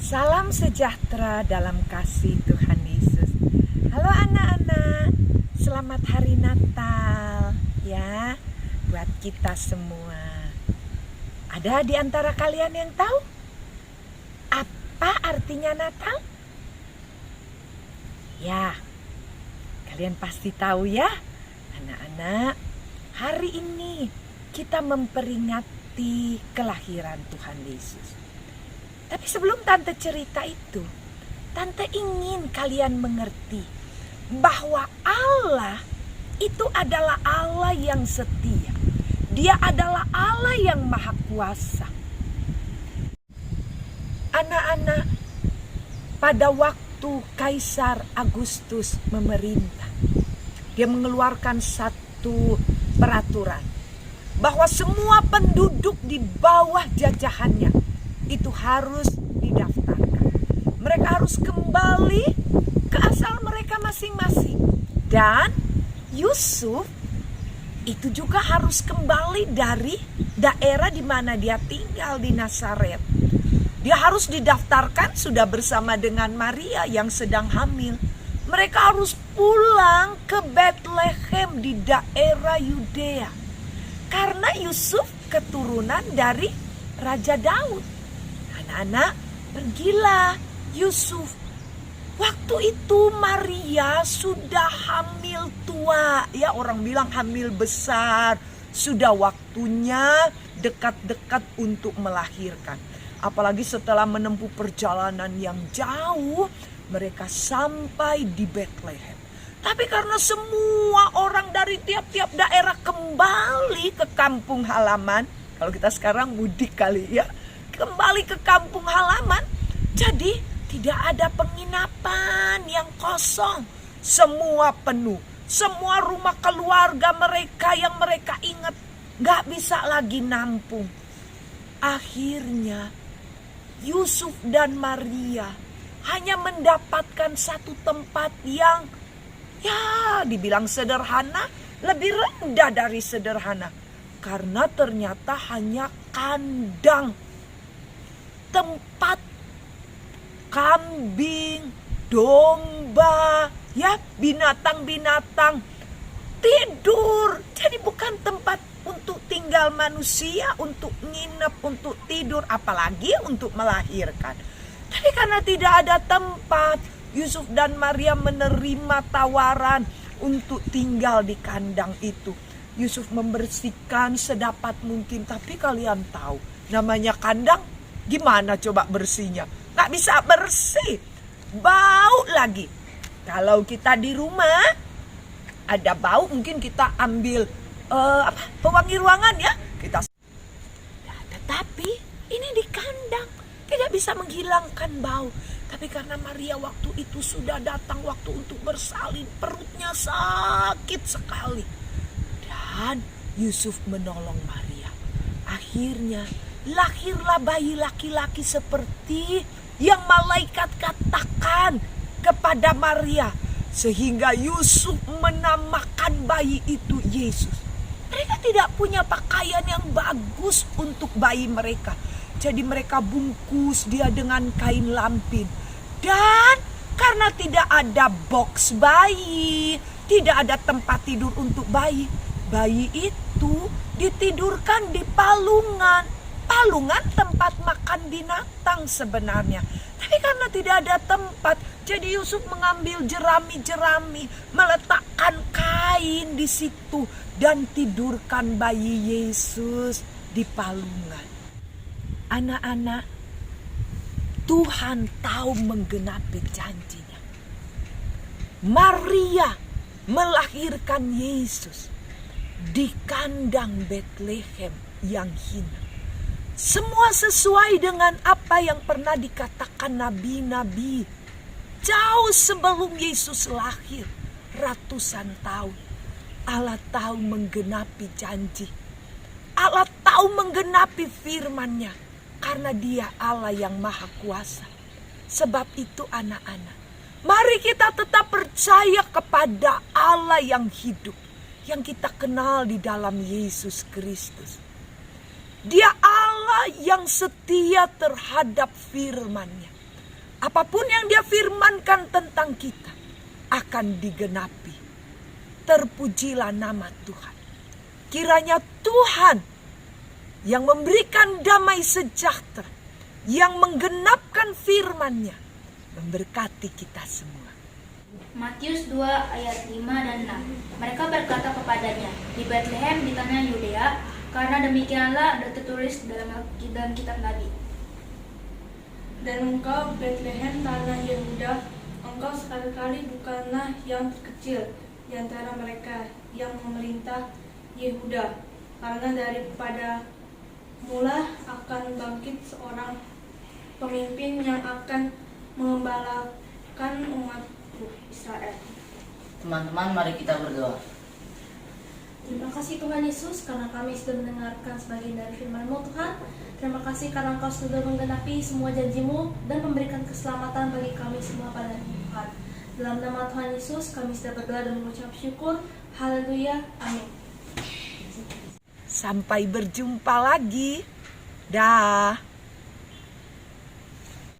Salam sejahtera dalam kasih Tuhan Yesus. Halo anak-anak, selamat hari Natal ya buat kita semua. Ada di antara kalian yang tahu apa artinya Natal? Ya, kalian pasti tahu ya anak-anak. Hari ini kita memperingati kelahiran Tuhan Yesus. Tapi sebelum Tante cerita itu, Tante ingin kalian mengerti bahwa Allah itu adalah Allah yang setia. Dia adalah Allah yang maha kuasa. Anak-anak, pada waktu Kaisar Agustus memerintah, dia mengeluarkan satu peraturan bahwa semua penduduk di bawah jajahannya itu harus didaftarkan. Mereka harus kembali ke asal mereka masing-masing. Dan Yusuf itu juga harus kembali dari daerah di mana dia tinggal di Nazaret. Dia harus didaftarkan sudah bersama dengan Maria yang sedang hamil. Mereka harus pulang ke Bethlehem di daerah Yudea. Karena Yusuf keturunan dari Raja Daud. Anak-anak, pergilah Yusuf. Waktu itu Maria sudah hamil tua. Ya, orang bilang hamil besar. Sudah waktunya dekat-dekat untuk melahirkan. Apalagi setelah menempuh perjalanan yang jauh, mereka sampai di Bethlehem. Tapi karena semua orang dari tiap-tiap daerah kembali ke kampung halaman. Kalau kita sekarang mudik kali ya. Kembali ke kampung halaman, jadi tidak ada penginapan yang kosong. Semua penuh, semua rumah keluarga mereka yang mereka ingat gak bisa lagi nampung. Akhirnya Yusuf dan Maria hanya mendapatkan satu tempat yang ya dibilang sederhana, lebih rendah dari sederhana. Karena ternyata hanya kandang. Tempat kambing, domba, ya binatang-binatang tidur. Jadi bukan tempat untuk tinggal manusia, untuk nginep, untuk tidur, apalagi untuk melahirkan. Tapi karena tidak ada tempat, Yusuf dan Maria menerima tawaran untuk tinggal di kandang itu. Yusuf membersihkan sedapat mungkin, tapi kalian tahu namanya kandang. Gimana coba bersihnya? Gak bisa bersih. Bau lagi. Kalau kita di rumah ada bau, mungkin kita ambil pewangi ruangan ya. Tetapi ini di kandang. Tidak bisa menghilangkan bau. Tapi karena Maria waktu itu sudah datang waktu untuk bersalin. Perutnya sakit sekali. Dan Yusuf menolong Maria. Akhirnya lahirlah bayi laki-laki seperti yang malaikat katakan kepada Maria. Sehingga Yusuf menamakan bayi itu Yesus. Mereka tidak punya pakaian yang bagus untuk bayi mereka. Jadi mereka bungkus dia dengan kain lampin. Dan karena tidak ada box bayi, tidak ada tempat tidur untuk bayi, bayi itu ditidurkan di palungan. Palungan tempat makan binatang sebenarnya. Tapi karena tidak ada tempat, jadi Yusuf mengambil jerami-jerami, meletakkan kain di situ dan tidurkan bayi Yesus di palungan. Anak-anak, Tuhan tahu menggenapi janjinya. Maria melahirkan Yesus di kandang Bethlehem yang hina. Semua sesuai dengan apa yang pernah dikatakan nabi-nabi. Jauh sebelum Yesus lahir, ratusan tahun. Allah tahu menggenapi janji. Allah tahu menggenapi firman-Nya. Karena Dia Allah yang maha kuasa. Sebab itu anak-anak, mari kita tetap percaya kepada Allah yang hidup. Yang kita kenal di dalam Yesus Kristus. Dia Allah yang setia terhadap firman-Nya. apapun yang dia firmankan tentang kita akan digenapi. Terpujilah nama Tuhan. Kiranya Tuhan yang memberikan damai sejahtera, yang menggenapkan firman-Nya, memberkati kita semua. Matius 2 ayat 5 dan 6. Mereka berkata kepadanya, di Bethlehem di tanah Yudea, karena demikianlah tertulis dalam kitab Nabi. Dan engkau Bethlehem tanah Yehuda, engkau sekali-kali bukanlah yang terkecil di antara mereka yang memerintah Yehuda, karena daripada mula akan bangkit seorang pemimpin yang akan mengembalakan umatku Israel. Teman-teman, mari kita berdoa. Terima kasih Tuhan Yesus karena kami sudah mendengarkan sebagian dari firman-Mu Tuhan. Terima kasih karena Engkau sudah menggenapi semua janji-Mu dan memberikan keselamatan bagi kami semua pada hari ini Tuhan. Dalam nama Tuhan Yesus kami sudah berdoa dan mengucap syukur. Haleluya. Amin. Sampai berjumpa lagi. Dah.